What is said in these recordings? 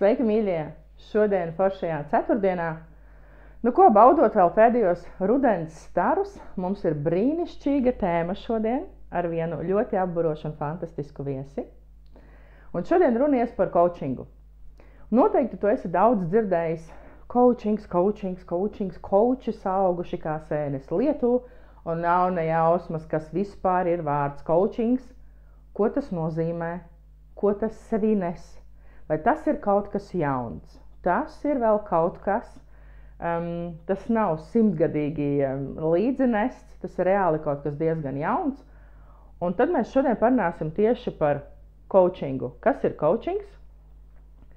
Sveiki, mīļie! Šodien foršajā ceturtdienā. Baudot vēl pēdējos rudens starus, mums ir brīnišķīga tēma šodien ar vienu ļoti apburošu un fantastisku viesi. Un šodien runies par coachingu. Noteikti tu esi daudz dzirdējis coachi sauguši kā sēnes lietu, un nav ne jausmas, kas vispār ir vārds coachings, ko tas nozīmē, ko tas sevī nes. Vai tas ir kaut kas jauns? Tas ir vēl kaut kas, tas nav simtgadīgi līdzinests, tas ir reāli kaut kas diezgan jauns. Un tad mēs šodien parunāsim tieši par coachingu. Kas ir coachings?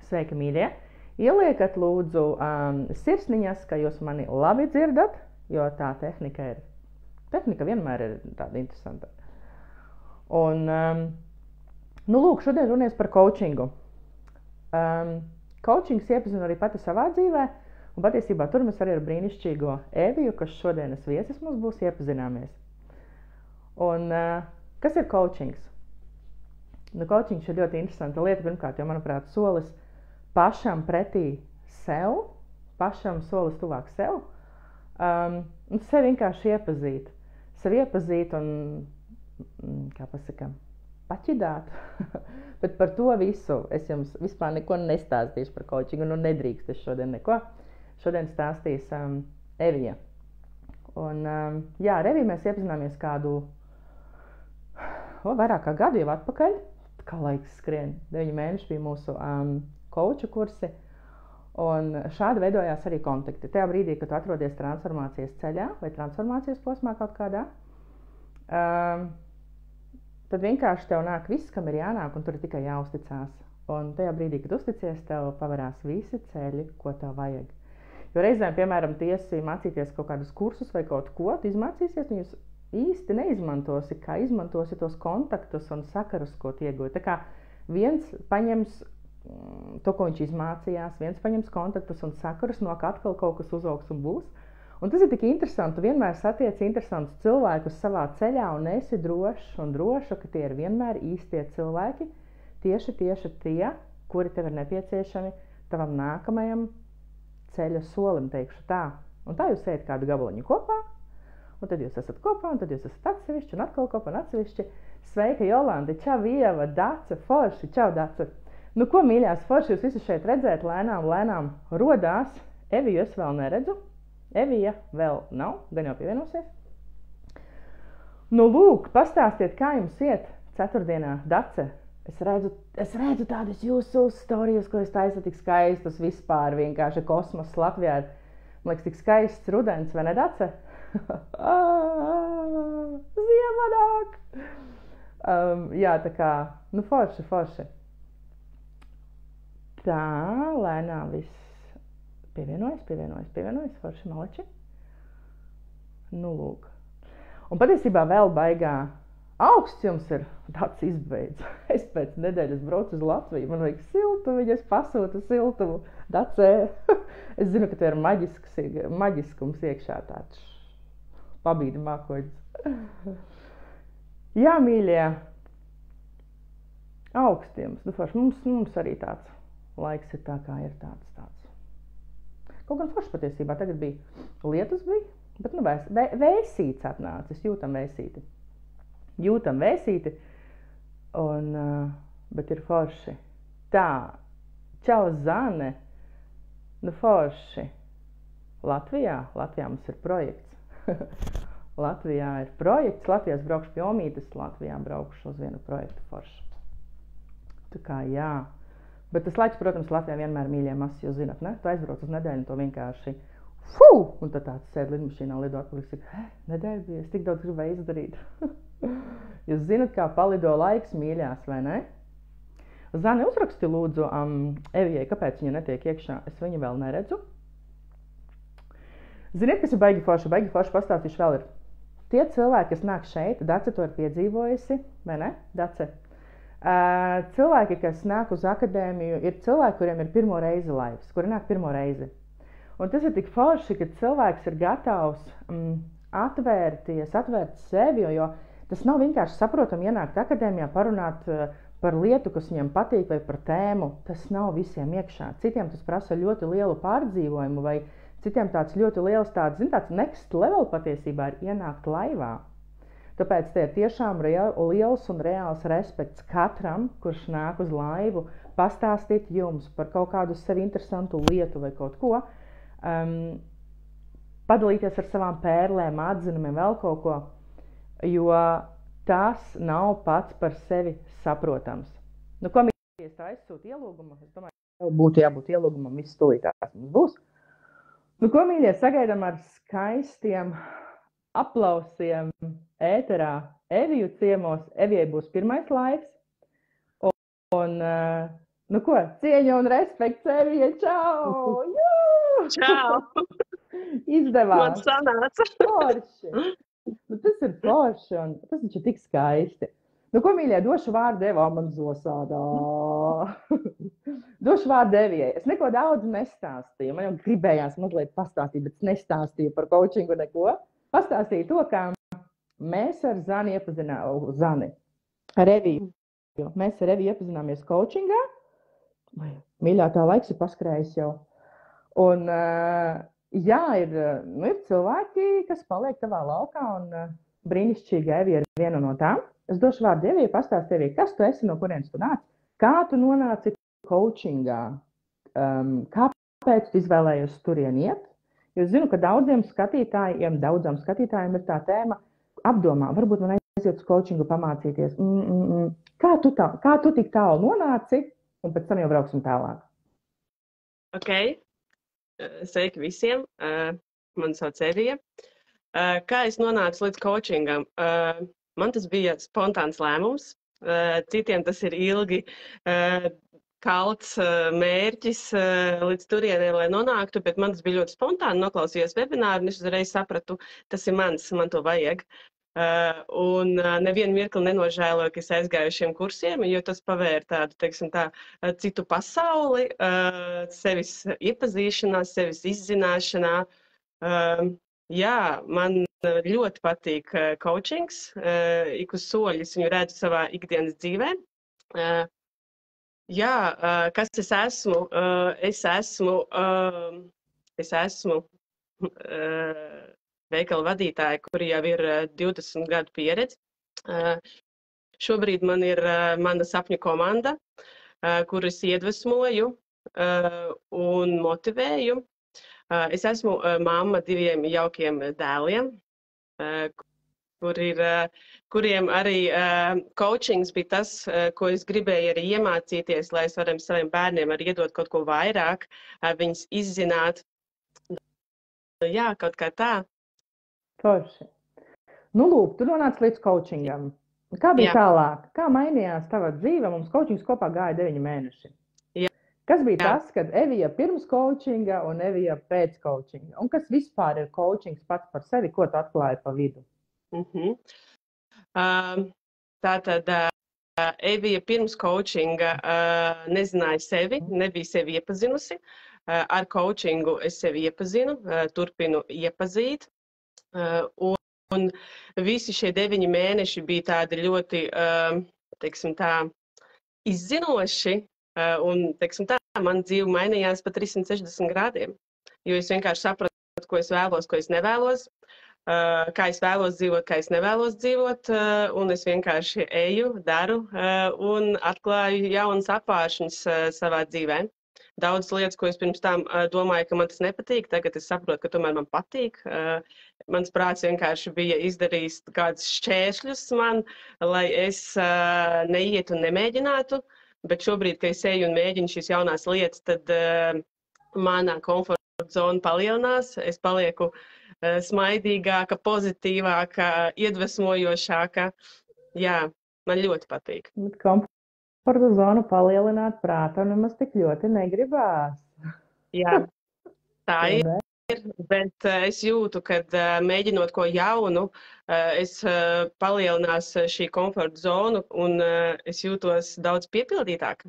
Sveiki, mīļie! Ieliekat lūdzu sirsniņas, ka jūs mani labi dzirdat, jo tā tehnika vienmēr ir tāda interesanta. Un, šodien runies par coachingu. Coachings iepazinu arī pati savā dzīvē, un patiesībā tur mēs arī ar brīnišķīgo Eviju, kas šodienas viesis mums būs, iepazināmies. Un kas ir coachings? Coachings ir ļoti interesanta lieta, pirmkārt, jo, manuprāt, solis pašam pretī sev, pašam solis tuvāk sev, un sevi vienkārši iepazīt. Sevi iepazīt un, paķidāt. Bet par to visu es jums vispār neko nestāstīšu par coachingu, nedrīkst es šodien neko. Šodien stāstīs Evija. Un, ar Eviju mēs iepazināmies kādu vairāk kā gadu jau atpakaļ, kā laiks skrien. 9 mēneši bija mūsu coachu kursi, un šādi veidojās arī kontakti. Tajā brīdī, kad tu atrodies transformācijas ceļā vai transformācijas posmā kaut kādā, tad vienkārši tev nāk viss, kam ir jānāk, un tur ir tikai jāuzticās. Un tajā brīdī, kad uzticies, tev pavarās visi ceļi, ko tev vajag. Jo reizēm, piemēram, tiesi mācīties kaut kādus kursus vai kaut ko, tu izmācīsies, un jūs īsti neizmantosi, kā izmantosi tos kontaktus un sakarus, ko tu iegūji. Tā kā viens paņems to, ko viņš izmācījās, viens paņems kontaktus un sakarus, no kā atkal kaut kas uzaugs un būs. Un tas ir tik interesanti, tu vienmēr satiec interesantus cilvēkus savā ceļā un esi drošs un droša, ka tie ir vienmēr īstie cilvēki, tieši tie, kuri tev ir nepieciešami tavam nākamajam ceļa solim, teikšu tā. Un tā jūs ejat kādu gabaliņu kopā, un tad jūs esat kopā, un tad jūs esat atsevišķi, un atkal kopā un atsevišķi. Sveika, Jolanta, čau, Ieva, Dace, forši, čau, Dace. Ko, mīļās, forši jūs visi šeit redzēt, lēnām rodās. Eviju es vēl neredzu. Evija vēl nav, gan jau pievienosies. Pastāstiet, kā jums iet ceturtdienā, Dace. Es redzu tādas jūsu storijas, ko jūs taisat tik skaistus vispār, vienkārši kosmos Latvijā ir, man liekas, tik skaists rudens, vai ne, Dace? Ziemanāk! Tā kā, forši. Tā, lēnām viss. Pievienojas, forši maleči. Un patiesībā vēl baigā augsts jums ir tāds izbeidz. Es pēc nedēļas braucu uz Latviju, man vajag siltumu, es pasūtu siltumu. Dacē, es zinu, ka te ir maģiskums iekšā tāds pabīdi mākoģis. Jā, mīļie, augstiem. Forši, mums arī tāds laiks ir tā, kā ir tāds. Kaut gan forši patiesībā, tagad bija lietus, bet vēsīts atnācis, jūtam vēsīti, un, bet ir forši. Tā, čau, Zane, forši. Latvijā mums ir projekts. Latvijā ir projekts, Latvijā es braukšu pie Omītes, Latvijā braukšu uz vienu projektu forši. Tā kā, jā. Bet tas laiks, protams, Latvijā vienmēr mīļie masi, jūs zināt, ne? Tu aizbrauc uz nedēļu un to vienkārši un tad tāds sēd lidmašīnā lido atpaliks, nedēļa bija, es tik daudz gribēju izdarīt. Jūs zināt, kā palido laiks, mīļās, vai ne? Zane, uzraksti lūdzu Evijai, kāpēc viņa netiek iekšā, es viņu vēl neredzu. Ziniet, kas ir baigi forši pastāstīšu vēl ir. Tie cilvēki, kas nāk šeit, Dace to ir piedzīvojusi, vai ne, Dace? Cilvēki, kas nāk uz akadēmiju, ir cilvēki, kuriem ir pirmo reizi laivs, kuri nāk pirmo reizi. Un tas ir tik forši, ka cilvēks ir gatavs atvērt sevi, jo tas nav vienkārši saprotami ienākt akadēmijā, parunāt par lietu, kas viņam patīk, vai par tēmu, tas nav visiem iekšā. Citiem tas prasa ļoti lielu pārdzīvojumu, vai citiem tāds ļoti liels tāds next level patiesībā ir ienākt laivā. Tāpēc te ir tiešām liels un reāls respekts katram, kurš nāk uz laivu, pastāstīt jums par kaut kādu sevi interesantu lietu vai kaut ko, padalīties ar savām pērlēm, atzinumiem, vēl kaut ko, jo tas nav pats par sevi saprotams. Nu, ko mīļie, tā aizsūta ielūgumu? Es domāju, ka būtu jābūt ielūgumam, viss stulītās mums būs. Nu, ko mīļie, sagaidām ar skaistiem aplausiem ēterā Eviju ciemos. Evijai būs pirmais laiks. Un nu ko, cieņa un respekts Evijai, čau! Jū! Čau! Izdevās! Man sanāca! Forši! Nu, tas ir forši un tas viņš ir tik skaisti. Nu, ko mīļie, došu vārdu Evā, man zosādā. Došu vārdu Evijai. Es neko daudz nestāstīju. Man jau gribējās mazliet pastāstīt, bet nestāstīju par coachingu neko. Pastāstīju to, kā mēs ar Zani ar Eviju. Mēs ar Eviju iepazināmies coachingā. Mīļā, tā laiks ir paskrējis jau. Un jā, ir cilvēki, kas paliek tavā laukā, un brīnišķīga Evija ir viena no tām. Es došu vārdu Evijai, pastāst Evijai, kas tu esi, no kurienes tu nāc, kā tu nonāci coachingā, kāpēc tu izvēlējies turien iet. Jo es zinu, ka daudzām skatītājiem ir tā tēma apdomā, varbūt man aiziet uz coachingu pamācīties. Kā tu tik tālu nonāci, un pēc tam jau brauksim tālāk? Ok. Sveiki visiem. Mani sauc Evija. Kā es nonācu līdz coachingam? Man tas bija spontāns lēmums. Citiem tas ir ilgi kalts mērķis līdz turienei, lai nonāktu, bet man tas bija ļoti spontāni. Noklausījos webināru, un es uzreiz sapratu, tas ir man to vajag. Un nevienu mirkli nenožēloju, ka es aizgāju šiem kursiem, jo tas pavēra tādu, teiksim tā, citu pasauli, sevis iepazīšanā, sevis izzināšanā. Jā, man ļoti patīk coachings, ik uz soļus viņu redzu savā ikdienas dzīvē. Jā, kas es esmu? Es esmu veikala vadītāja, kuri jau ir 20 gadu pieredze. Šobrīd man ir mana sapņu komanda, kuras iedvesmoju un motivēju. Es esmu mamma 2 jaukiem dēliem, kuriem arī coachings bija tas, ko es gribēju arī iemācīties, lai es varam saviem bērniem arī iedot kaut ko vairāk, viņus izzināt. Jā, kaut kā tā. Forši. Nu, lūk, tu nonāc līdz coachingam. Kā bija tālāk? Kā mainījās tava dzīve? Mums coachings kopā gāja 9 mēneši. Jā. Kas bija tas, kad Evija pirms coachinga un Evija pēc coachinga? Un kas vispār ir coachings pats par sevi? Ko tu atklāji pa vidu? Tātad Evija pirms coachinga nezināja sevi, nebija sevi iepazinusi. Ar coachingu es sevi iepazinu, turpinu iepazīt. Un visi šie 9 mēneši bija tādi ļoti, teiksim tā, izzinoši. Un, teiksim tā, man dzīve mainījās pa 360 grādiem. Jo es vienkārši sapratu, ko es vēlos, ko es nevēlos. Kā es vēlos dzīvot, kā es nevēlos dzīvot, un es vienkārši eju, daru un atklāju jaunas apvāršņas savā dzīvē. Daudz lietas, ko es pirms tam domāju, ka man tas nepatīk, tagad es saprotu, ka tomēr man patīk. Mans prāts vienkārši bija izdarījis kādus šķēršļus man, lai es neietu un nemēģinātu, bet šobrīd, kad es eju un mēģinu šīs jaunās lietas, tad manā komforta zona palielinās, es palieku smaidīgāka, pozitīvāka, iedvesmojošāka. Jā, man ļoti patīk. Komforta zonu palielināt prātā nemaz tik ļoti negribās. Jā, tā ir, bet es jūtu, kad mēģinot ko jaunu, es palielinās šī komforta zonu un es jūtos daudz piepildītāka.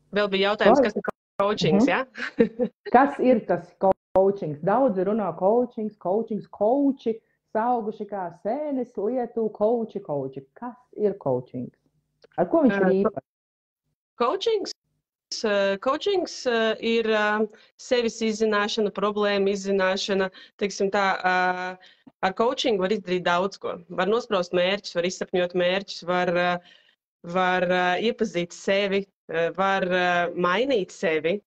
Vēl bija jautājums, kas ir coachings, jā? Kas ir tas coachings? Daudzi runā coachings, coachi, sauguši kā sēnes lietu coachi. Kas ir coachings? Ar ko viņš ir īpašs? Coachings ir sevis izzināšana, problēma izzināšana. Teiksim tā, ar coachingu var izdarīt daudz ko. Var nospraust mērķus, var izsapņot mērķus, var iepazīt sevi, var mainīt sevi.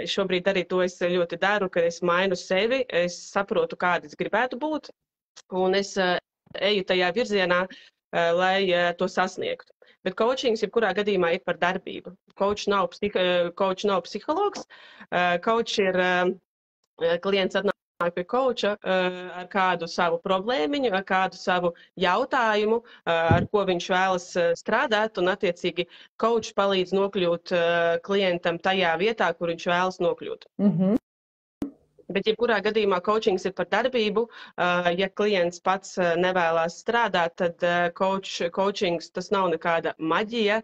Šobrīd arī to es ļoti daru, ka es mainu sevi, es saprotu, kāda es gribētu būt, un es eju tajā virzienā, lai to sasniegtu. Bet coachings jebkurā gadījumā ir par darbību. Coach nav psihologs. Coach ir klients atnāk pie coacha ar kādu savu problēmiņu, ar kādu savu jautājumu, ar ko viņš vēlas strādāt, un attiecīgi coach palīdz nokļūt klientam tajā vietā, kur viņš vēlas nokļūt. Bet jebkurā gadījumā coachings ir par darbību. Ja klients pats nevēlas strādāt, tad coachings tas nav nekāda maģija.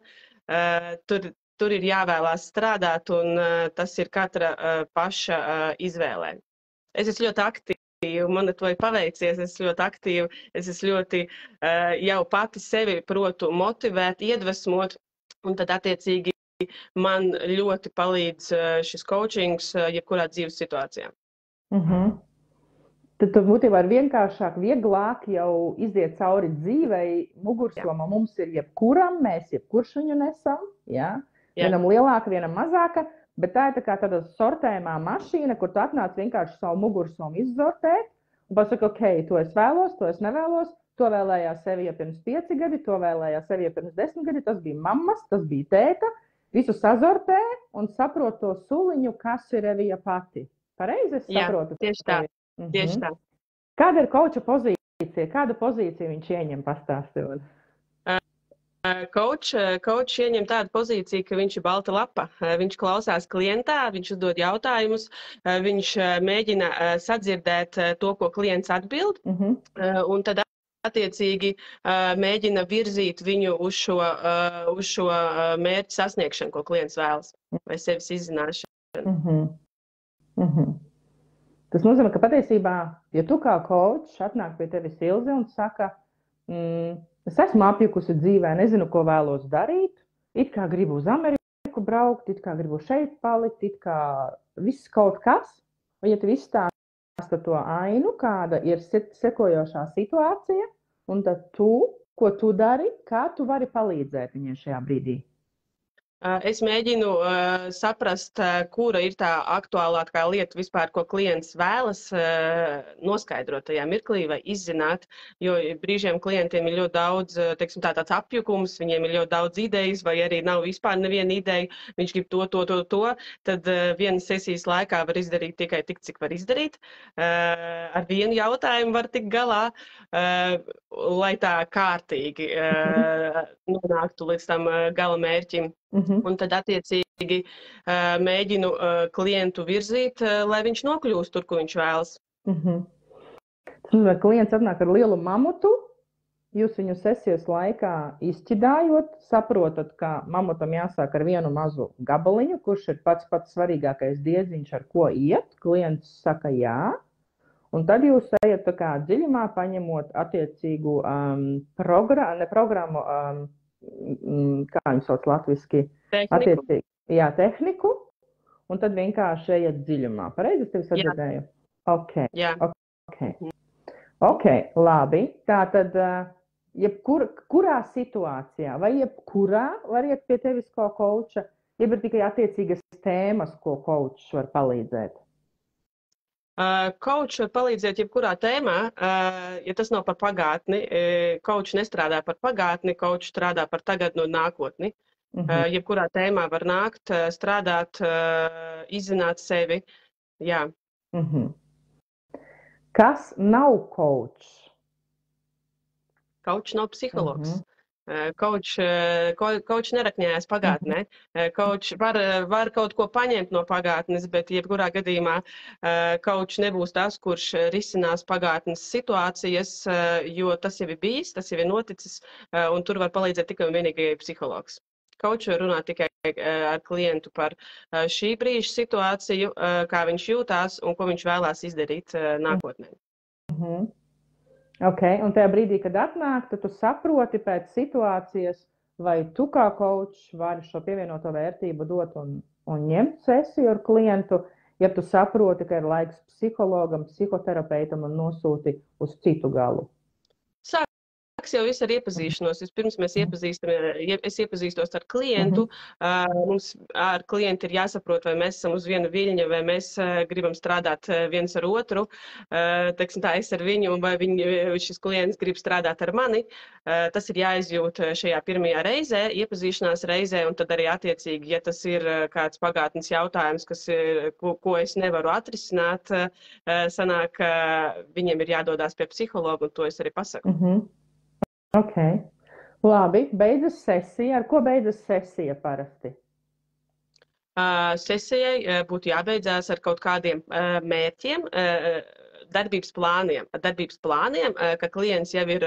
Tur ir jāvēlās strādāt, un tas ir katra paša izvēlē. Es esmu ļoti aktīva, man to ir paveicies, es esmu ļoti aktīva, es esmu ļoti jau pati sevi protu motivēt, iedvesmot, un tad attiecīgi man ļoti palīdz šis coachings jebkurā dzīves situācijā. Tad būtībā ir vienkāršāk, vieglāk jau iziet cauri dzīvei. Mugursoma mums ir jebkuram, mēs jebkurš viņu nesam. Ja? Vienam lielāka, vienam mazāka, bet tā ir tā kā tāda sortējumā mašīna, kur tu atnāc vienkārši savu mugursomu izsortēt un pasaka, ok, to es vēlos, to es nevēlos, to vēlējās sevi jau pirms 5 gadi, to vēlējās sevi jau pirms 10 gadi, tas bija mammas, tas bija tēta, visu sazortē un saprot to suliņu, kas ir Evija pati. Pareizi es saprotu? Jā, tieši tā. Tieši tā. Kāda ir coacha pozīcija? Kādu pozīciju viņš ieņem, pastāstot? Coach ieņem tādu pozīciju, ka viņš ir balta lapa. Viņš klausās klientā, viņš uzdod jautājumus, viņš mēģina sadzirdēt to, ko klients atbild, un tad attiecīgi mēģina virzīt viņu uz šo mērķu sasniegšanu, ko klients vēlas, vai sevis izzināšanu. Tas nozīmē, ka patiesībā, ja tu kā coach atnāk pie tevis Ilze un saka, es esmu apjukusi dzīvē, nezinu, ko vēlos darīt, it kā gribu uz Ameriku braukt, it kā gribu šeit palikt, it kā viss kaut kas, vai ja tu izstāsta to ainu, kāda ir sekojošā situācija, un tad tu, ko tu dari, kā tu vari palīdzēt viņai šajā brīdī? Es mēģinu saprast, kura ir tā aktuālākā lieta vispār, ko klients vēlas noskaidrot tajā mirklī vai izzināt, jo brīžiem klientiem ir ļoti daudz, teiksim, tāds apjukums, viņiem ir ļoti daudz idejas, vai arī nav vispār neviena ideja, viņš grib to, tad vienas sesijas laikā var izdarīt tikai tik, cik var izdarīt. Ar vienu jautājumu var tikt galā, lai tā kārtīgi nonāktu līdz tam gala mērķim. Un tad attiecīgi mēģinu klientu virzīt, lai viņš nokļūst tur, kur viņš vēlas. Klients atnāk ar lielu mamutu, jūs viņu sesijas laikā izķidājot, saprotat, ka mamutam jāsāk ar vienu mazu gabaliņu, kurš ir pats svarīgākais diedziņš, ar ko iet. Klients saka jā, un tad jūs ejat tā kā dziļumā, paņemot attiecīgu programmu, kā viņu sauc latviski? Tehniku. Jā, tehniku, un tad vienkārši ejat dziļumā. Pareizi es tevi sadzirdēju? Jā. Ok, labi. Tātad, kurā situācijā vai jebkurā var iet pie tevis kā coacha, jeb ir tikai attiecīgas tēmas, ko coach var palīdzēt? Coach var palīdzēt jebkurā tēmā, ja tas nav par pagātni. Coach nestrādā par pagātni, coach strādā par tagadni un nākotni. Jebkurā tēmā var nākt, strādāt, izzināt sevi. Jā. Kas nav coach? Coach nav psihologs. Coach nerakņājās pagātnē. Coach var kaut ko paņemt no pagātnes, bet jebkurā gadījumā coach nebūs tas, kurš risinās pagātnes situācijas, jo tas jau ir bijis, tas jau ir noticis, un tur var palīdzēt tikai un vienīgi psihologs. Coach var runāt tikai ar klientu par šī brīža situāciju, kā viņš jūtās un ko viņš vēlās izdarīt nākotnē. Okay. Un tajā brīdī, kad atnāk, tad tu saproti pēc situācijas, vai tu kā coach vari šo pievienoto vērtību dot un ņemt sesiju ar klientu, ja tu saproti, ka ir laiks psihologam, psihoterapeitam un nosūti uz citu galu. Jau viss ar iepazīšanos. Vispirms mēs es iepazīstos ar klientu. Mums ar klientu ir jāsaprot, vai mēs esam uz viena viļņa, vai mēs gribam strādāt viens ar otru. Teiksim tā, es ar viņu, vai šis klients grib strādāt ar mani. Tas ir jāizjūt šajā pirmajā reizē, iepazīšanās reizē, un tad arī attiecīgi, ja tas ir kāds pagātnes jautājums, ko es nevaru atrisināt, sanāk, viņiem ir jādodās pie psihologa, un to es arī pasaku. Ok. Labi, beidzas sesija. Ar ko beidzas sesija parasti? Sesijai būtu jābeidzās ar kaut kādiem mērķiem, darbības plāniem, ka klients jau ir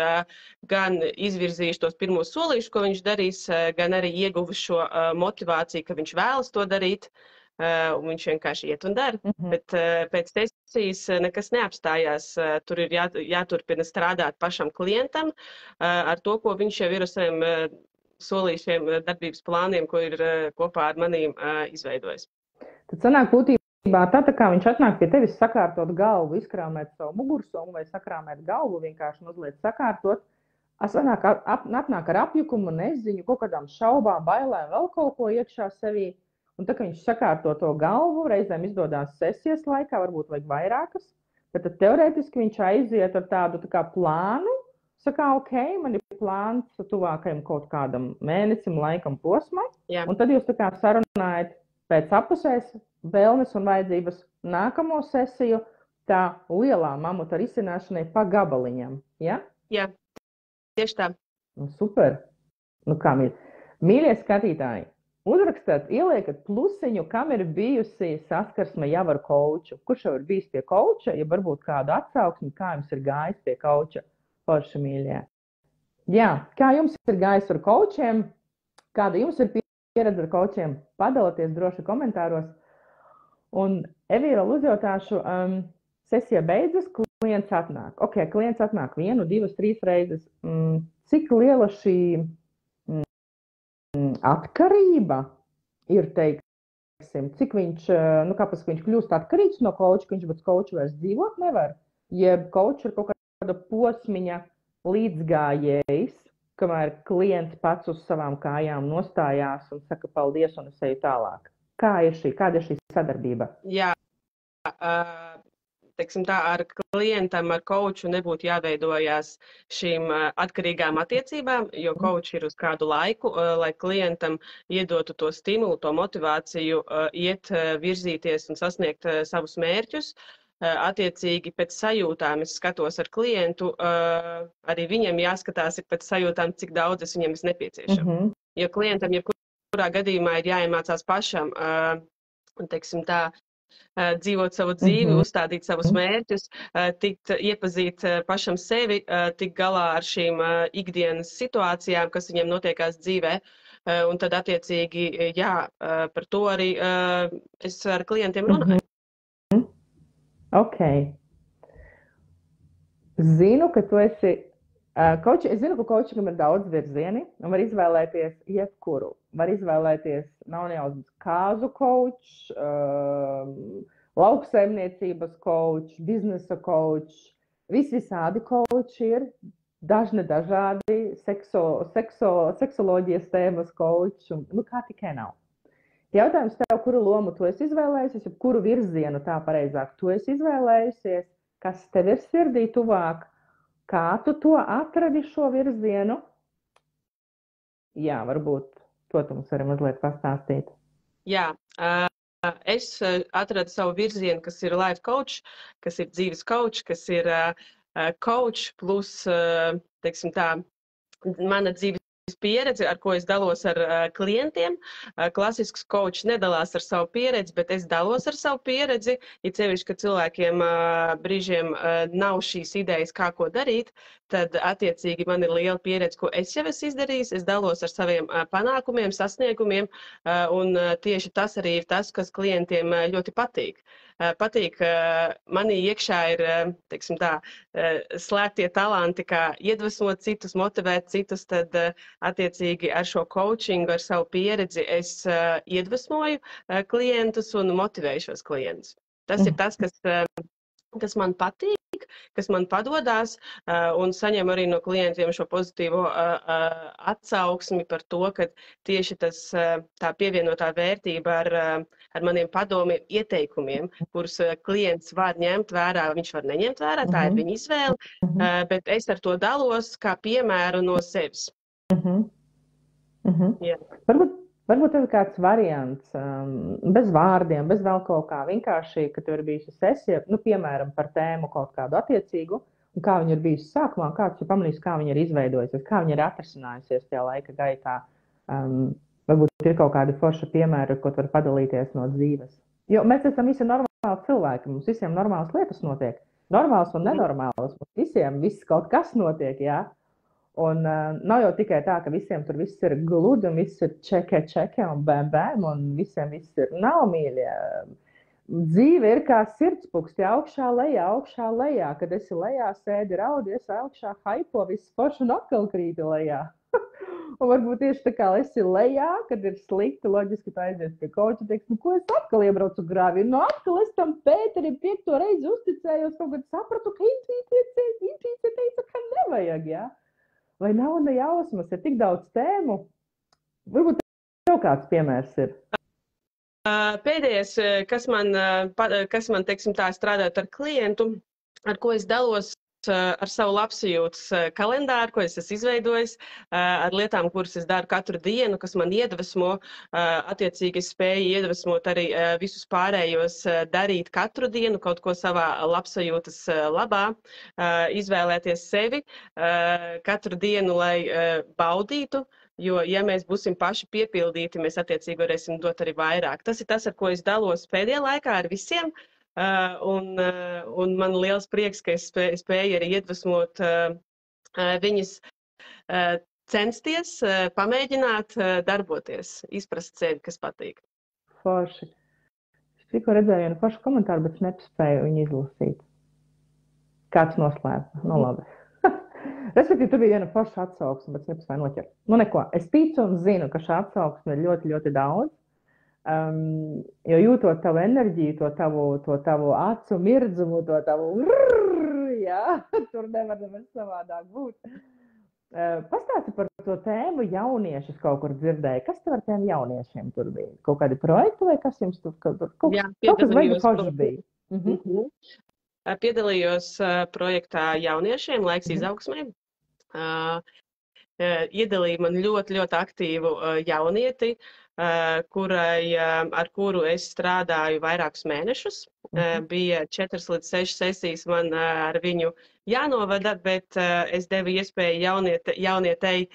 gan izvirzījis tos pirmos solīšus, ko viņš darīs, gan arī ieguvis šo motivāciju, ka viņš vēlas to darīt. Un viņš vienkārši iet un dara. Bet pēc sesijas nekas neapstājās. Tur ir jāturpina strādāt pašam klientam ar to, ko viņš jau ir ar saviem solīšiem darbības plāniem, ko ir kopā ar manīm izveidojis. Tad sanāk būtībā tā kā viņš atnāk pie tevis sakārtot galvu, izkrāmēt savu mugursomu vai sakrāmēt galvu, vienkārši mazliet sakārtot, atnāk ar apjukumu, neziņu, kaut kādām šaubām, bailēm, vēl kaut ko iekšā sevī. Un tā, ka viņš sakārto to galvu, reizēm izdodās sesijas laikā, varbūt vajag vairākas, bet tad teorētiski viņš aiziet ar tādu tā kā plānu, saka, ok, man ir plāns tuvākajam kaut kādam mēnesim, laikam, posmai, un tad jūs tā kā sarunājat pēc apusēs vēlmes un vajadzības nākamo sesiju tā lielā mamuta risināšanai pa gabaliņam, ja? Jā, tieši tā. Nu, super. Nu, kā mīļie skatītāji. Uzrakstāt, ieliekat plusiņu, kam ir bijusi saskarsme jau ar coachu. Kurš jau ir bijis pie coacha, ja varbūt kādu atsauksmi, kā jums ir gājis pie coacha, forši mīļie. Jā, kā jums ir gājis ar coachiem, kāda jums ir pieredze ar coachiem, padalieties droši komentāros. Un Evija vēl uzjautāšu, sesija beidzas, klients atnāk. Ok, klients atnāk 1, 2, 3 reizes. Cik liela šī atkarība ir, teiksim, cik viņš, kāpēc viņš kļūst atkarīgs no coacha, ka viņš bez coacha vairs dzīvot nevar, jeb coach ir kaut kāda posmiņa līdzgājējs, kamēr klients pats uz savām kājām nostājās un saka paldies un es eju tālāk. Kāda ir šī sadarbība? Jā, teiksim tā, ar klientam, ar coachu nebūtu jāveidojās šīm atkarīgām attiecībām, jo coach ir uz kādu laiku, lai klientam iedotu to stimulu, to motivāciju, iet, virzīties un sasniegt savus mērķus. Attiecīgi pēc sajūtām es skatos ar klientu, arī viņam jāskatās ir pēc sajūtām, cik daudz es viņam esmu nepieciešams. Jo klientam jebkurā gadījumā ir jāiemācās pašam, teiksim tā, dzīvot savu dzīvi, uzstādīt savus mērķus, iepazīt pašam sevi, tikt galā ar šīm ikdienas situācijām, kas viņam notiekās dzīvē. Un tad attiecīgi, jā, par to arī es ar klientiem runāju. Ok. Zinu, ka tu esi es zinu, ka coachingam ir daudz virzieni un var izvēlēties jebkuru. Var izvēlēties nav nejausmas kāzu coach, lauksaimniecības coach, biznesa coach. Visādi coachi ir, dažni dažādi, seksoloģijas tēmas coach, un kā tikai nav. Jautājums tev, kuru lomu tu esi izvēlējusies, kuru virzienu tā pareizāk tu esi izvēlējusies, kas tev ir sirdī tuvāk? Kā tu to atradi šo virzienu? Jā, varbūt to tu mums arī mazliet pastāstīt. Jā, es atradu savu virzienu, kas ir life coach, kas ir dzīves coach, kas ir coach plus, teiksim tā, mana dzīves pieredzi, ar ko es dalos ar klientiem. Klasisks coach nedalās ar savu pieredzi, bet es dalos ar savu pieredzi. Ir sevišķi, ka cilvēkiem brīžiem nav šīs idejas, kā ko darīt, tad attiecīgi man ir liela pieredze, ko es jau esmu izdarījis. Es dalos ar saviem panākumiem, sasniegumiem, un tieši tas arī ir tas, kas klientiem ļoti patīk. Patīk, manī iekšā ir, teiksim tā, slēptie talanti, kā iedvesmot citus, motivēt citus, tad attiecīgi ar šo coachingu, ar savu pieredzi es iedvesmoju klientus un motivēju šos klientus. Tas ir tas, kas man patīk, kas man padodās, un saņem arī no klientiem šo pozitīvo atsauksmi par to, ka tieši tā pievienotā vērtība ar maniem padomiem, ieteikumiem, kurus klients var ņemt vērā, viņš var neņemt vērā, tā ir viņa izvēle, bet es ar to dalos kā piemēru no sevis. Jā. Varbūt tev ir kāds variants, bez vārdiem, bez vēl kaut kā, vienkārši, ka tev ir bijusi sesija, piemēram, par tēmu kaut kādu attiecīgu, un kā viņa ir bijusi sākumā, kā tu pamanīsi, kā viņa ir izveidojusies, kā viņa ir atrisinājusies tajā laika gaitā. Varbūt ir kaut kādi forši piemēri, ko tu vari padalīties no dzīves. Jo mēs esam visi normāli cilvēki, mums visiem normālas lietas notiek. Normāls un nenormāls, mums visiem viss kaut kas notiek, jā. Un nav jau tikai tā, ka visiem tur viss ir gludi un viss ir čeke un bēm, un visiem viss ir nav mīļie. Dzīve ir kā sirdspuksti, augšā, lejā. Kad esi lejā, sēdi raudies, augšā haipo, viss forši un atkal krīti lejā. Un varbūt tieši tā kā esi lejā, kad ir slikti, loģiski tu aizies pie koča, teiks, ko es atkal iebraucu grāvī? Atkal es tam Pēterim 5. reizi uzticējos, tagad sapratu, ka intuīcija teica, ka nevajag, jā. Vai nav nejausmas, ir tik daudz tēmu? Varbūt tev kāds piemērs ir? Pēdējais, kas man teiksim tā, strādāt ar klientu, ar ko es dalos ar savu labsajūtas kalendāru, ko es esmu izveidojis, ar lietām, kuras es daru katru dienu, kas man iedvesmo. Attiecīgi es spēju iedvesmot arī visus pārējos darīt katru dienu kaut ko savā labsajūtas labā, izvēlēties sevi katru dienu, lai baudītu. Jo, ja mēs būsim paši piepildīti, mēs attiecīgi varēsim dot arī vairāk. Tas ir tas, ar ko es dalos pēdējā laikā ar visiem. Un man liels prieks, ka es spēju arī iedvesmot viņas censties, pamēģināt, darboties, izprast sevi, kas patīk. Forši. Es tikko redzēju vienu foršu komentāru, bet nespēju viņu izlasīt. Kāds noslēpa? Nu labi. Respektīvi, tur bija viena forša atsauksme, bet es nespēju noķert. Nu neko, es ticu un zinu, ka šā atsauksme ir ļoti, ļoti daudz. Jo jūtot tavu enerģiju, to tavu acu mirdzumu, to tavu jā, tur nevar savādāk būt. Pastāsti par to tēmu jauniešus kaut kur dzirdēja. Kas tev ar tiem jauniešiem tur bija? Kaut kādi projekti vai kas jums tur kaut kas vajag forši bija? Piedalījos projektā jauniešiem, laiks izaugsmē. Iedalīja man ļoti, ļoti aktīvu jaunieti, ar kuru es strādāju vairākus mēnešus. Bija 4 līdz 6 sesijas man ar viņu jānovada, bet es devu iespēju jaunietei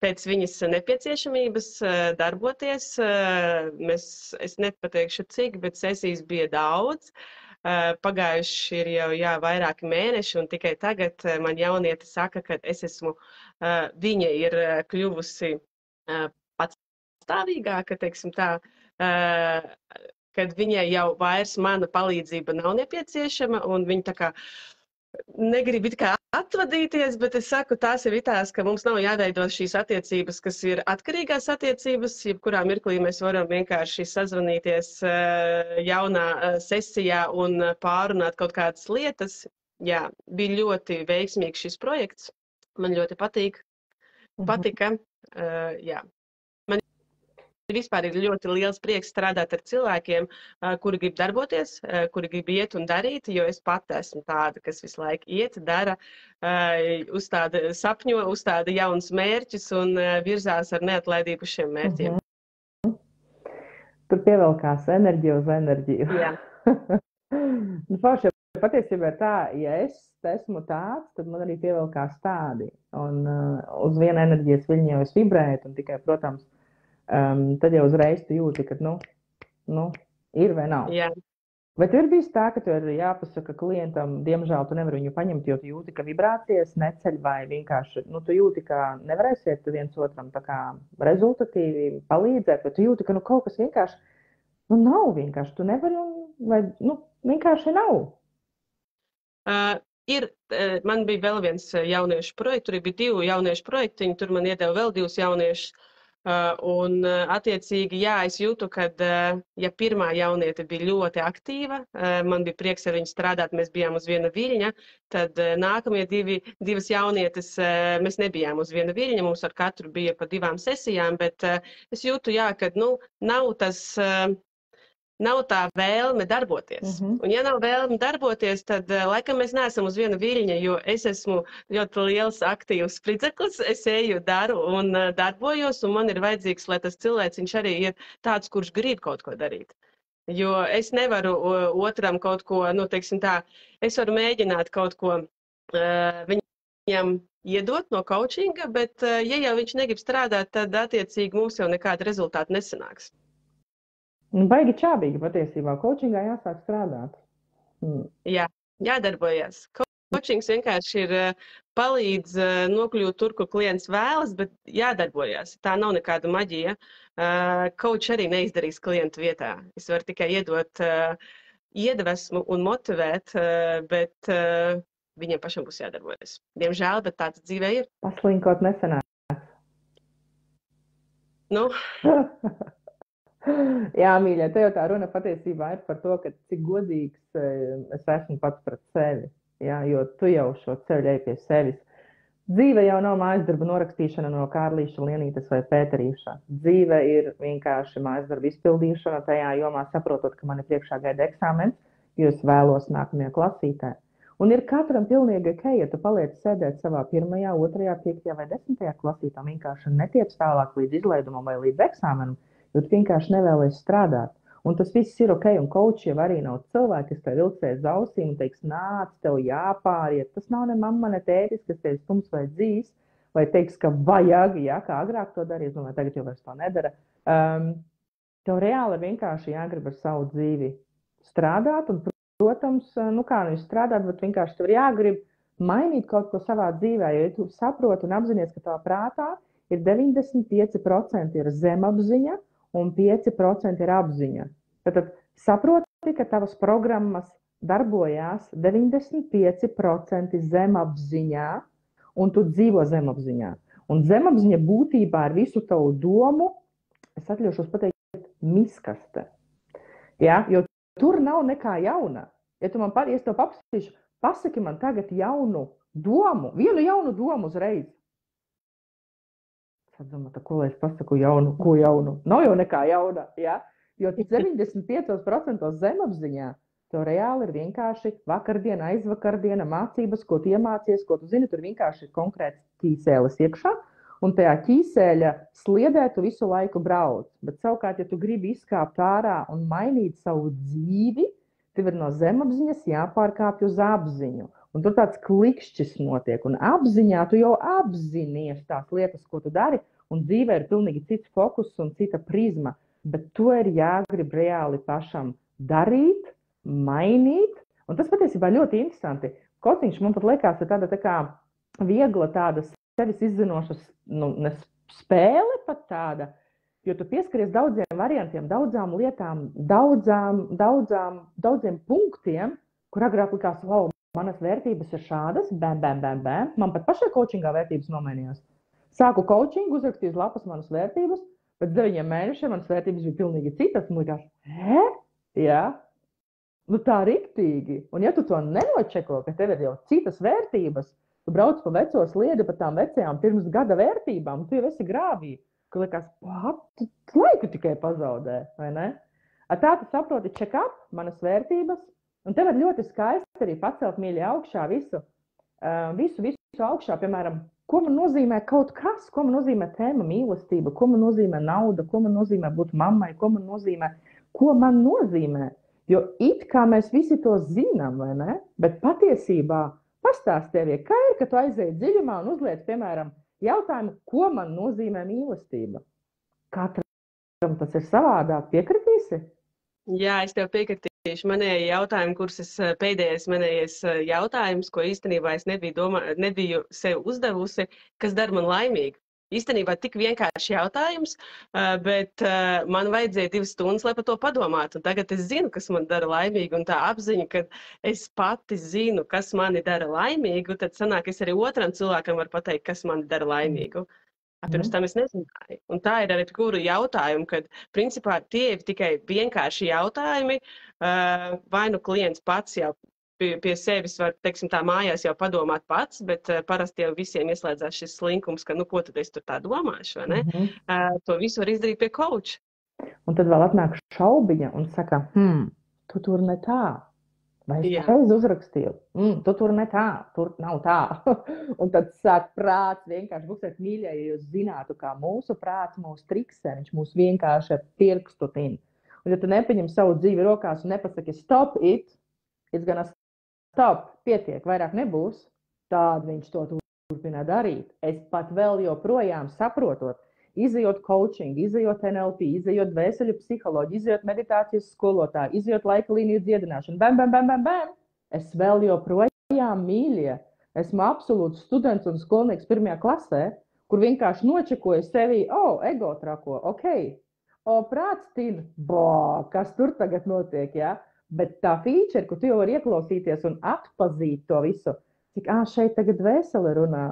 pēc viņas nepieciešamības darboties. Es nepateikšu cik, bet sesijas bija daudz. Pagājuši ir jau vairāki mēneši, un tikai tagad man jaunieti saka, ka viņa ir kļuvusi patstāvīgāka, teiksim tā, kad viņai jau vairs mana palīdzība nav nepieciešama, un viņa tā kā negrib it kā atvadīties, bet es saku, tās ir tās, ka mums nav jāveido šīs attiecības, kas ir atkarīgās attiecības, jebkurā mirklī mēs varam vienkārši sazvanīties jaunā sesijā un pārunāt kaut kādas lietas. Jā, bija ļoti veiksmīgs šis projekts. Man ļoti patika. Jā. Vispār ir ļoti liels prieks strādāt ar cilvēkiem, kuri grib darboties, kuri grib iet un darīt, jo es pati esmu tāda, kas visu laiku iet, dara, sapņo, uzstāda jaunus mērķus un virzās ar neatlaidību šiem mērķiem. Tur pievelkās enerģija uz enerģiju. Jā. Forši, patiesībā ir tā, ja es esmu tāds, tad man arī pievelkās tādi. Un uz viena enerģijas viļņa jau es vibrēju, un tikai, protams, tad jau uzreiz tu jūti, ka, ir vai nav. Jā. Vai tu ir bijis tā, ka tu ir jāpasaka klientam, diemžēl tu nevari viņu paņemt, jo tu jūti, ka vibrācijas neceļ vai vienkārši, tu jūti, ka nevarēsiet viens otram tā kā rezultatīvi palīdzēt, vai tu jūti, ka kaut kas vienkārši, nav vienkārši, tu nevari, vai, vienkārši nav. Man bija vēl viens jauniešu projekts, tur bija 2 jauniešu projektiņi, tur man iedeva vēl 2 jauniešus. Un, attiecīgi, jā, es jūtu, ka, ja pirmā jauniete bija ļoti aktīva, man bija prieks ar viņu strādāt, mēs bijām uz viena viļņa, tad nākamie 2 jaunietes, mēs nebijām uz viena viļņa, mums ar katru bija pa 2 sesijām, bet es jūtu, jā, ka, nav tā vēlme darboties. Un, ja nav vēlme darboties, tad laikam mēs neesam uz viena viļņa, jo es esmu ļoti liels aktīvs spridzeklis, es eju, daru un darbojos, un man ir vajadzīgs, lai tas cilvēciņš arī ir tāds, kurš grib kaut ko darīt. Jo es nevaru otram kaut ko, teiksim tā, es varu mēģināt kaut ko viņam iedot no coachinga, bet ja jau viņš negrib strādāt, tad attiecīgi mums jau nekāda rezultāta nesanāks. Baigi čābīgi patiesībā. Coachingā jāsāk strādāt. Jā, jādarbojas. Coachings vienkārši ir palīdz nokļūt tur, kur klients vēlas, bet jādarbojas. Tā nav nekāda maģija. Coach arī neizdarīs klientu vietā. Es varu tikai iedot iedvesmu un motivēt, bet viņiem pašam būs jādarbojas. Diemžēl, bet tāds dzīvē ir. Paslinkot nesanāks. Jā, mīļā, te jau tā runa patiesībā ir par to, ka cik godīgs es esmu pats pret sevi, jā, jo tu jau šo ceļu ej pie sevis. Dzīve jau nav mājasdarba norakstīšana no Kārlīša, Lienītes vai Pēterīša. Dzīve ir vienkārši mājasdarba izpildīšana tajā jomā, saprotot, ka man ir priekšā gaida eksāmens, jo es vēlos nākamajā klasītē. Un ir katram pilnīgi ok, ja tu paliec sēdēt savā 1., 2., 5. vai 10. klasītā, vienkārši netiec tālāk līdz izlaidumam vai līdz eksāmenam, jo tu vienkārši nevēlies strādāt. Un tas viss ir ok, un coach jau arī nav cilvēki, kas tev vilcēs uz ausīm un teiks, nāc, tev jāpāriet. Tas nav ne mamma, ne tētis, kas tevi stums vai dzīs, vai teiks, ka vajag, jā, kā agrāk to darīt, es domāju, tagad jau vairs to nedara. Tev reāli vienkārši jāgrib ar savu dzīvi strādāt, un, protams, kā nevis strādāt, bet vienkārši tev jāgrib mainīt kaut ko savā dzīvē, jo ja tu saproti un apzinies, ka tavā prātā ir 95% ir zemapziņa un 5% ir apziņa. Tad saproti, ka tavas programmas darbojās 95% zemapziņā, un tu dzīvo zemapziņā. Un zemapziņa būtībā ar visu tavu domu, es atļaušos pateikt, miskaste. Ja? Jo tur nav nekā jauna. Ja tu man es tev paprasīšu, pasaki man tagad jaunu domu, vienu jaunu domu uzreiz. Es domāju, ko lai es pasaku jaunu, ko jaunu? Nav jau nekā jauna, ja? Jo 95% zemapziņā tev reāli ir vienkārši vakardiena, aizvakardiena, mācības, ko tu iemācies, ko tu zini, tur vienkārši ir konkrēts ķīsēlis iekšā, un tajā ķīsēļa sliedē tu visu laiku brauc. Bet savukārt, ja tu gribi izkāpt ārā un mainīt savu dzīvi, tev ir no zemapziņas jāpārkāpj uz apziņu. Un tur tāds klikšķis notiek, un apziņā tu jau apzinies tās lietas, ko tu dari, un dzīvē ir pilnīgi cits fokus un cita prizma, bet to ir jāgrib reāli pašam darīt, mainīt, un tas patiesībā ļoti interesanti. Coachings man pat liekas, ir tāda tā kā viegla tāda sevis izzinoša spēle pat tāda, jo tu pieskaries daudziem variantiem, daudzām lietām, daudziem punktiem, kur agrāk likās, wow, manas vērtības ir šādas, bam. Man pat pašai coachingā vērtības nomainījās. Sāku coachingu, uzrakstīju uz lapas manas vērtības, pēc 9 mēnešiem manas vērtības bija pilnīgi citas. Man likās, Jā? Nu tā riktīgi. Un ja tu to nenočeko, ka tev ir jau citas vērtības, tu brauc pa veco sliedi pa tām vecajām pirms gada vērtībām, tu jau esi grāvī. Ka liekas, tu laiku tikai pazaudē, vai ne? Tā tu saproti, check up manas vērtības, un tev ir ļoti skaisti arī pacelt mīļi augšā visu augšā, piemēram, ko man nozīmē kaut kas, ko man nozīmē tēma mīlestība, ko man nozīmē nauda, ko man nozīmē būt mammai, ko man nozīmē. Jo it kā mēs visi to zinām, vai ne? Bet patiesībā pastāst tev, kā ir, ka tu aiziet dziļumā un uzliec, piemēram, jautājumu, ko man nozīmē mīlestība. Katram tas ir savādāk. Piekritīsi? Jā, es tev piekritīšu. Manēji jautājumi, kurus es pēdējais jautājums, ko īstenībā es nebiju sev uzdevusi, kas dara man laimīgu. Īstenībā tik vienkārši jautājums, bet man vajadzēja 2 stundas, lai par to padomātu. Un tagad es zinu, kas man dara laimīgu, un tā apziņa, ka es pati zinu, kas mani dara laimīgu, tad sanāk, es arī otram cilvēkam varu pateikt, kas mani dara laimīgu. Pirms tam es nezināju. Un tā ir arī kuru jautājumu, kad principā tie ir tikai vienkārši jautājumi, vai nu klients pats jau pie sevis var, teiksim, tā mājās jau padomāt pats, bet parasti jau visiem ieslēdzās šis slinkums, ka, nu, ko tad es tur tā domāšu, vai ne? To visu var izdarīt pie coacha. Un tad vēl atnāk šaubiņa un saka, tu tur ne tā. Vai es reiz uzrakstīju? Tu tur ne tā, tur nav tā. Un tad sāk prāts vienkārši buksēt mīļai, ja jūs zinātu, kā mūsu prāts mūs triksē, viņš mūs vienkārši pirkstu tin. Un ja tu nepaņem savu dzīvi rokās un nepasaki stop it, it's gonna stop, pietiek, vairāk nebūs, tad viņš to turpina darīt. Es pat vēl joprojām saprotot, izejot coaching, izejot NLP, izejot dvēseļu psiholoģiju, izejot meditācijas skolotāju, izejot laika līniju dziedināšanu, bam, es vēl joprojām mīļie. Esmu absolūts students un skolnieks 1. klasē, kur vienkārši nočekoju sevi, ego trako, prāts tin, kas tur tagad notiek, jā? Bet tā feature, kur tu jau vari ieklausīties un atpazīt to visu, cik, šeit tagad dvēsele runā,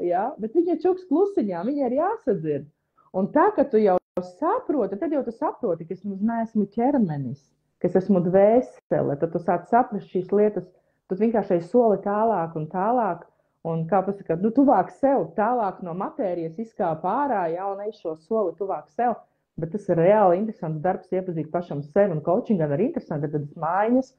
jā, bet viņa čuks klusiņā, viņa ir jāsadzird. Un tā, ka tu jau saproti, tad jau tu saproti, ka es neesmu ķermenis, ka es esmu dvēsele, tad tu sāc saprast šīs lietas, tu vienkārši soli tālāk un tālāk, un kā pasaka, tuvāk sev, tālāk no matērijas izkāp ārā, jā, un ej šo soli tuvāk sev. Bet tas ir reāli interesants darbs, iepazīt pašam sevi, un coachingam ir interesanti, tad mājas,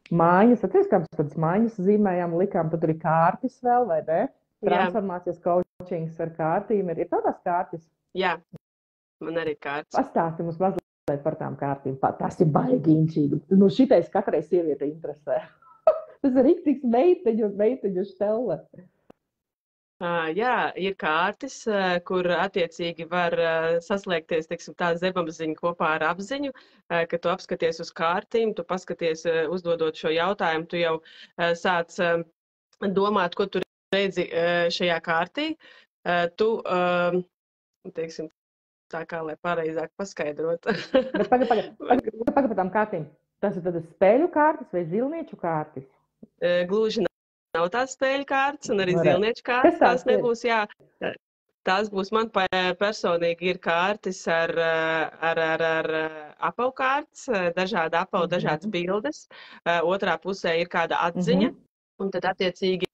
atceries, kādas tādas mājas zīmējām, likām, tad tur ir kārtis vēl, vai ne? Transformācijas coachings ar kārtīm ir tādās kārtis? Jā, man arī ir kārtis. Pastāsti mums mazliet par tām kārtīm, tas ir baigi inčīgi. Šitais katrai sieviete interesē. Tas ir riktīgs meiteņu štelle. Jā, ir kārtis, kur attiecīgi var saslēgties, teiksim, tā zemapziņa kopā ar apziņu, ka tu apskaties uz kārtīm, tu paskaties, uzdodot šo jautājumu, tu jau sāc domāt, ko tu redzi šajā kārtī. Tu, teiksim, tā kā, lai pareizāk paskaidrot. Bet pagaid par tām kārtīm. Tas ir tad spēļu kārtis vai zilnieču kārtis? Gluži nav tās spēļu kārtas un arī zilnieču kārtas. Tās nebūs, jā. Tās būs man personīgi ir kārtas ar apavu kārtas, dažādi apavu, dažādas bildes. Otrā pusē ir kāda atziņa, un tad attiecīgi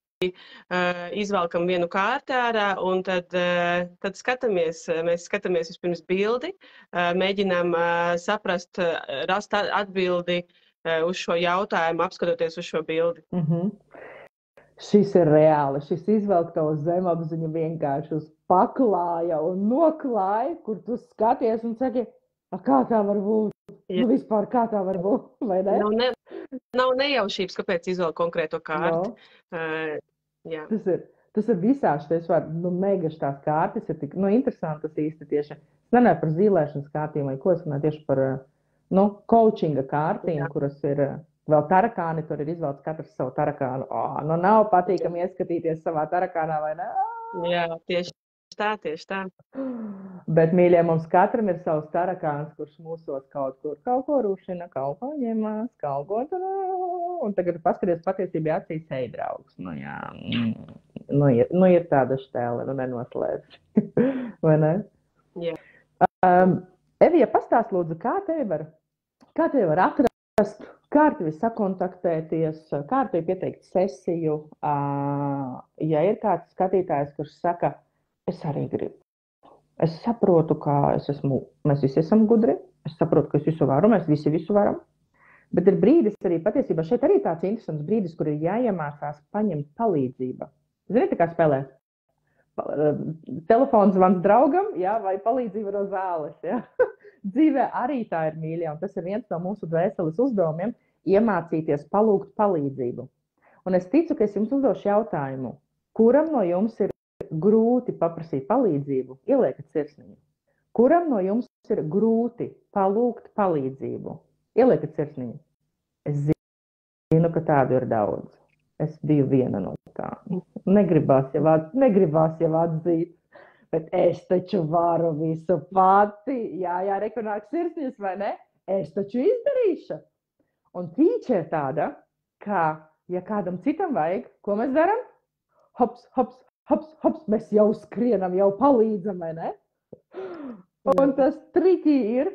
izvelkam vienu kārti ārā, un tad skatāmies. Mēs skatāmies vispirms bildi, mēģinām saprast, rast atbildi uz šo jautājumu, apskatoties uz šo bildi. Šis ir reāli, šis izvelk tavu zemapziņu vienkārši uz paklāja un noklāja, kur tu skaties un saki, kā tā var būt? Vispār kā tā var būt, vai ne? Nav nejaušības, kāpēc izvelk konkrēto kārti. Jā. Tas ir visās, tas var, megaši tās kārtas ir tik, interesantas īsti tieši. Es nenāju par zīlēšanas kārtīm, vai ko es runāju tieši par, coachinga kārtīm, kuras ir... Vēl tarakāni, tur ir izvēlēts katrs savu tarakānu. Nav patīkami ieskatīties savā tarakānā, vai ne? Jā, tieši tā. Bet, mīļie, mums katram ir savs tarakāns, kurš mūsos kaut ko rušina, kaut ko ņemās, kaut ko tur. Un tagad paskaties patiesībā acīs, ej, draugs. Jā, ir tāda štēle, nenoslēdz. Vai ne? Jā. Evija, pastāst lūdzu, kā tevi var atrast? Kā ar tevi sakontaktēties, kā ar tevi pieteikt sesiju, ja ir kāds skatītājs, kurš saka, es arī gribu. Es saprotu, ka mēs visi esam gudri, es saprotu, ka es visu varu, mēs visi visu varam, bet ir brīdis arī patiesībā, šeit arī tāds interesants brīdis, kur ir jāiemācās paņemt palīdzību. Zini, tā kā spēlē? telefons zvans draugam, jā, vai palīdzība no zāles. Jā. Dzīvē arī tā ir mīļa, un tas ir viens no mūsu dvēseles uzdevumiem - iemācīties palūgt palīdzību. Un es ticu, ka es jums uzdošu jautājumu, kuram no jums ir grūti paprasīt palīdzību, ieliekat sirsniņu. Kuram no jums ir grūti palūgt palīdzību, ieliekat sirsniņu. Es zinu, ka tādu ir daudz. Es biju viena no tām. Negribās jau atzīt, bet es taču varu visu pati. Jā, rekonāk sirsniņas, vai ne? Es taču izdarīšu. Un tīča ir tāda, ka, ja kādam citam vajag, ko mēs daram? Hops, hops, hops, hops, mēs jau skrienam, jau palīdzam, vai ne? Un tas triki ir,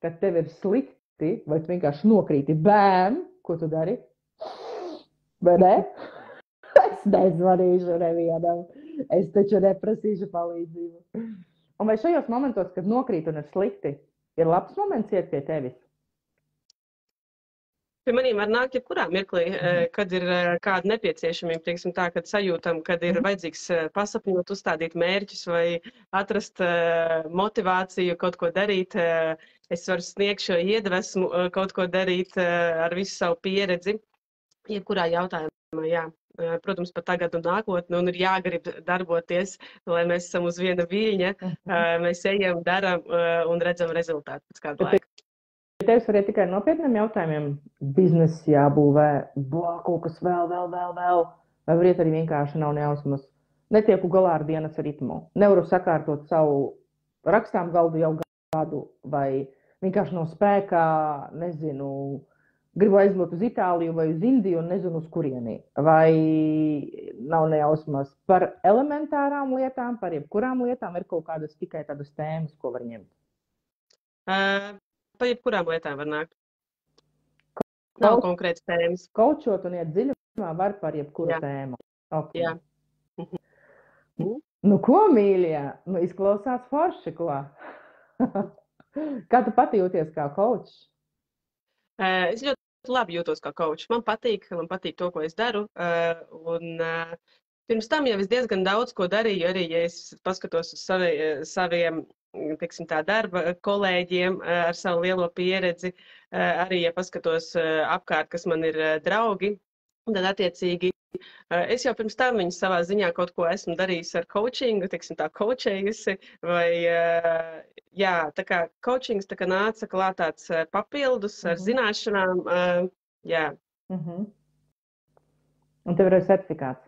kad tev ir slikti, vai tu vienkārši nokrīti, bēm, ko tu dari? Vai ne? Es nezvanīšu nevienam. Es taču neprasīšu palīdzību. Un vai šajos momentos, kad nokrīt un ir slikti, ir labs moments iet pie tevis? Pie manīm var nākt jebkurā mirklī, kad ir kāda nepieciešamība, teiksim tā, kad sajūtam, kad ir vajadzīgs pasapņot, uzstādīt mērķus vai atrast motivāciju kaut ko darīt. Es varu sniegt šo iedvesmu kaut ko darīt ar visu savu pieredzi. Jebkurā jautājumā, jā. Protams, par tagad un nākotni, un ir jāgrib darboties, lai mēs esam uz viena viļņa. Mēs ejam, daram un redzam rezultātu pēc kādu laiku. Tevis var iet tikai nopietniem jautājumiem. Bizness jābūvē, kaut kas vēl. Vai var iet arī vienkārši nav nejausmas. Netieku galā ar dienas ritmu. Nevaru sakārtot savu rakstām galdu jau gadu, vai vienkārši no spēkā, nezinu, gribu aizbraukt uz Itāliju vai uz Indiju un nezinu uz kurieni. Vai nav nejausmas par elementārām lietām, par jebkurām lietām ir kaut kādas tikai tādas tēmas, ko var ņemt? Par jebkurām lietām var nākt. Nav konkrētas tēmas. Kaučot un iet dziļumā var par jebkuru tēmu. Okay. Jā. Nu ko, mīļie? Nu izklausās forši, ko? Kā tu pati jūties kā kaučs? Es ļoti labi jūtos kā kaučs. Man patīk to, ko es daru. Pirms tam jau es diezgan daudz ko darīju, arī, ja es paskatos uz saviem, teiksim tā, darba kolēģiem ar savu lielo pieredzi, arī, ja paskatos apkārt, kas man ir draugi, tad attiecīgi es jau pirms tam viņus savā ziņā kaut ko esmu darījis ar coachingu, teiksim tā, coachējusi, vai, jā, tā kā coachings tā kā nāca klāt tāds papildus ar zināšanām, jā. Un tev ir certifikāts?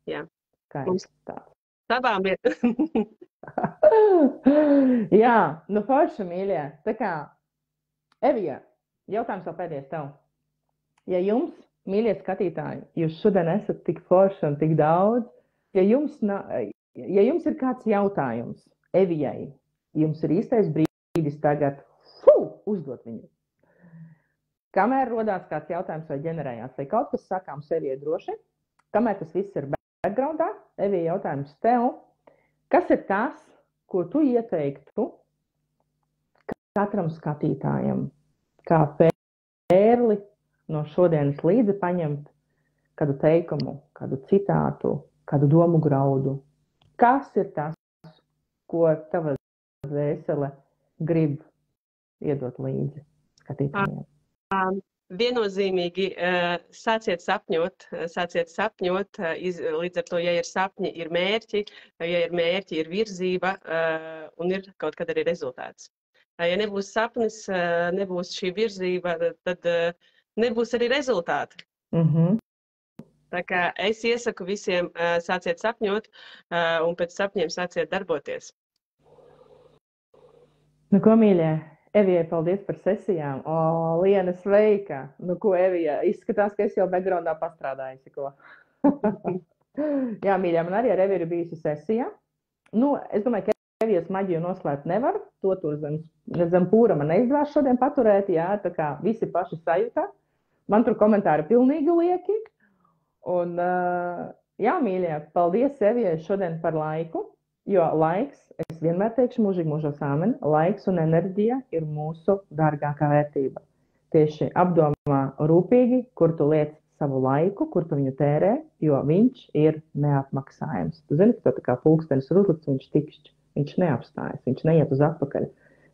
Jā. Kā ir tā? Savām ir. Jā, nu forši, mīļie. Tā kā, Evija, jautājums vēl pēdējais tev. Ja jums, mīļie skatītāji, jūs šodien esat tik forši un tik daudz, ja jums ir kāds jautājums Evijai, jums ir īstais brīdis tagad uzdot viņu. Kamēr rodās kāds jautājums vai ģenerējās, vai kaut kas sakām Evijai droši, kamēr tas viss ir backgroundā, Evija jautājums tev, kas ir tas, ko tu ieteiktu katram skatītājam, kā pērli no šodienas līdzi paņemt kādu teikumu, kādu citātu, kādu domu graudu? Kas ir tas, ko tava dvēsele grib iedot līdzi skatītājiem? Viennozīmīgi sāciet sapņot, līdz ar to, ja ir sapņi, ir mērķi, ja ir mērķi, ir virzība un ir kaut kad arī rezultāts. Ja nebūs sapnis, nebūs šī virzība, tad nebūs arī rezultāti. Tā kā es iesaku visiem sāciet sapņot un pēc sapņiem sāciet darboties. Nu ko, mīļie? Evijai, paldies par sesijām. Liena, sveika. Nu ko, Evija, izskatās, ka es jau backgroundā pastrādājusi, ko. Jā, mīļā, man arī ar Eviju ir bijusi sesija. Nu, es domāju, ka Evijas maģiju noslēpt nevar. To tur zem pūra man neizdevās šodien paturēt, jā, tā kā visi paši sajūta. Man tur komentāri pilnīgi lieki. Un, jā, mīļie, paldies Evijai šodien par laiku. Jo laiks, es vienmēr teikšu mūžīgi mūžos āmen, laiks un enerģija ir mūsu dārgākā vērtība. Tieši apdomā rūpīgi, kur tu liec savu laiku, kur tu viņu tērē, jo viņš ir neapmaksājams. Tu zini, ka tā kā pulkstenis ir uzlikts, viņš tikšķi, viņš neapstājas, viņš neiet uz atpakaļ.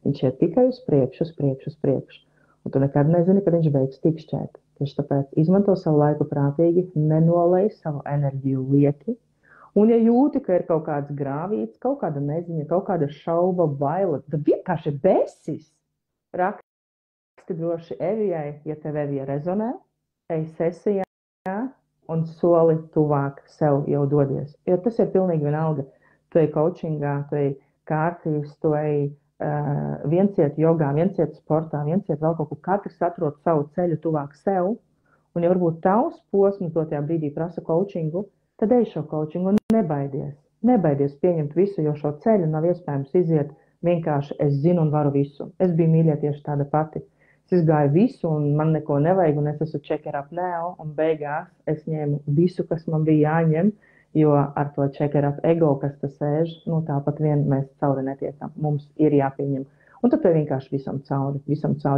Viņš iet tikai uz priekšu, uz priekšu, uz priekšu. Un tu nekad nezini, kad viņš beigs tikšķēt. Tieši tāpēc izmanto savu laiku prātīgi, nenolej savu enerģiju lieki. Un ja jūti, ka ir kaut kāds grāvīts, kaut kāda neziņa, kaut kāda šauba, baila, tad vienkārši besis. Raksti droši Evijai, ja tev Evija rezonē, ej sesijā un soli tuvāk sev jau dodies. Jo tas ir pilnīgi vienalga. Tu ej coachingā, tu ej kārtīs, tu ej viens iet jogā, viens iet sportā, viens iet vēl kaut kur. Katrs atrod savu ceļu tuvāk sev. Un ja varbūt tavs posms dotajā brīdī prasa coachingu, tad ej šo coachingu un nebaidies. Nebaidies pieņemt visu, jo šo ceļu nav iespējams iziet vienkārši es zinu un varu visu. Es biju mīļā tieši tāda pati. Es izgāju visu un man neko nevajag un es esmu check it up now un beigās es ņēmu visu, kas man bija jāņem, jo ar to check it up ego, kas tas sēž, tāpat vien mēs cauri netiekam. Mums ir jāpieņem. Un tad tev vienkārši visam cauri,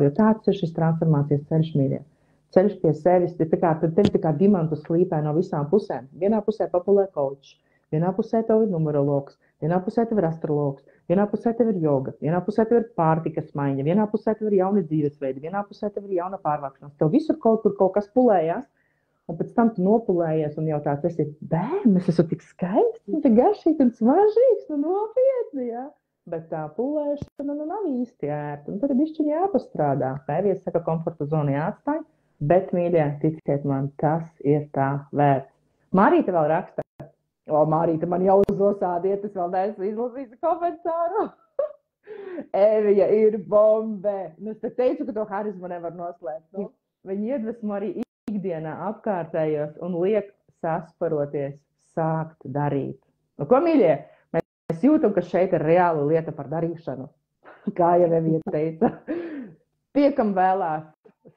jo tāds ir šis transformācijas ceļš, mīļie. Ceļš pie sevis, tev kā dimantu slīpē no visām pusēm. Vienā pusē papulē kočs, vienā pusē tev ir numerologs, vienā pusē tev ir astrologs, vienā pusē tev ir joga, vienā pusē tev ir pārtikas maiņa, vienā pusē tev ir jauni dzīvesveidi, vienā pusē tev ir jauna pārvākšanās. Tev visur kaut kas pulējās, un pēc tam tu nopulējies un jau tāds esi, bērni, es esmu tik skaists, un tik garšīgs un smaržīgs, un nopietni, jā. Bet tā pulēšana nav īsti ērta, un tad ir bišķiņ jāpastrādā. Pēvies saka, komforta zonu jāatstāj. Bet, mīļie, ticiet man, tas ir tā vērts. Marīta vēl raksta. Marīta, man jau uzosādiet, es vēl neesmu izlasījusi komentāru. Evija ir bombe. Es te teicu, ka to harizmu nevar noslēpt. Viņi iedvesmo arī ikdienā apkārtējos un liek sasparoties, sākt darīt. Ko, mīļie? Mēs jūtam, ka šeit ir reāla lieta par darīšanu. Kā jau Evija teica. Tie, kam vēlās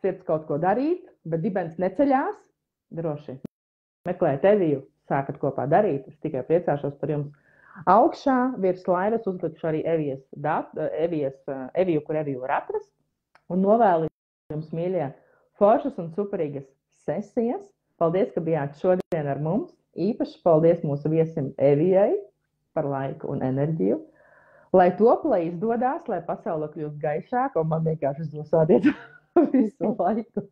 sirds kaut ko darīt, bet dibens neceļās, droši meklēt Eviju, sākat kopā darīt. Es tikai priecāšos par jums. Augšā virs laivas uzlikšu arī Eviju, kur Eviju var atrast. Un novēlu jums, mīļie, foršas un superīgas sesijas. Paldies, ka bijāt šodien ar mums. Īpaši paldies mūsu viesim Evijai par laiku un enerģiju. Lai top, lai izdodās, lai pasaule kļūst gaišāka, un man vienkārši uzosādiet visu laiku.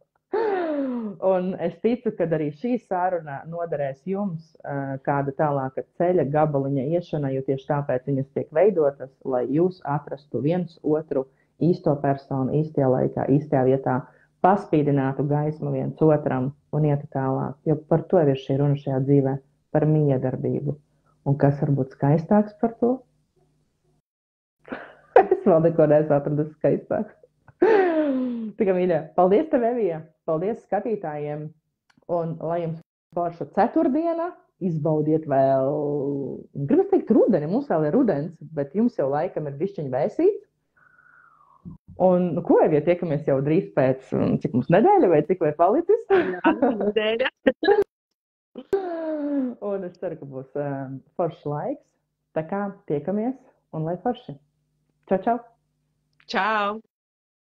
Un es ticu, ka arī šī saruna noderēs jums kāda tālāka ceļa gabaliņa iešanai, jo tieši tāpēc viņas tiek veidotas, lai jūs atrastu viens otru īsto personu, īstajā laikā, īstajā vietā, paspīdinātu gaismu viens otram un ietu tālāk. Jo par to ir šī runa šajā dzīvē, par miedarbību. Un kas var būt skaistāks par to? Es vēl neko neesmu atradusi skaistāks. Tikai, mīļie, paldies tev, Evija, paldies skatītājiem, un lai jums forša ceturtdiena, izbaudiet vēl, gribas teikt rudeni, mums vēl ir rudens, bet jums jau laikam ir bišķiņ vēsīts. Un, ko, Evija, tiekamies jau drīz pēc, cik mums nedēļa vai cik vai palicis? Jā, nedēļa. Un es ceru, ka būs foršs laiks, tā kā tiekamies, un lai forši. Čau, čau! Čau!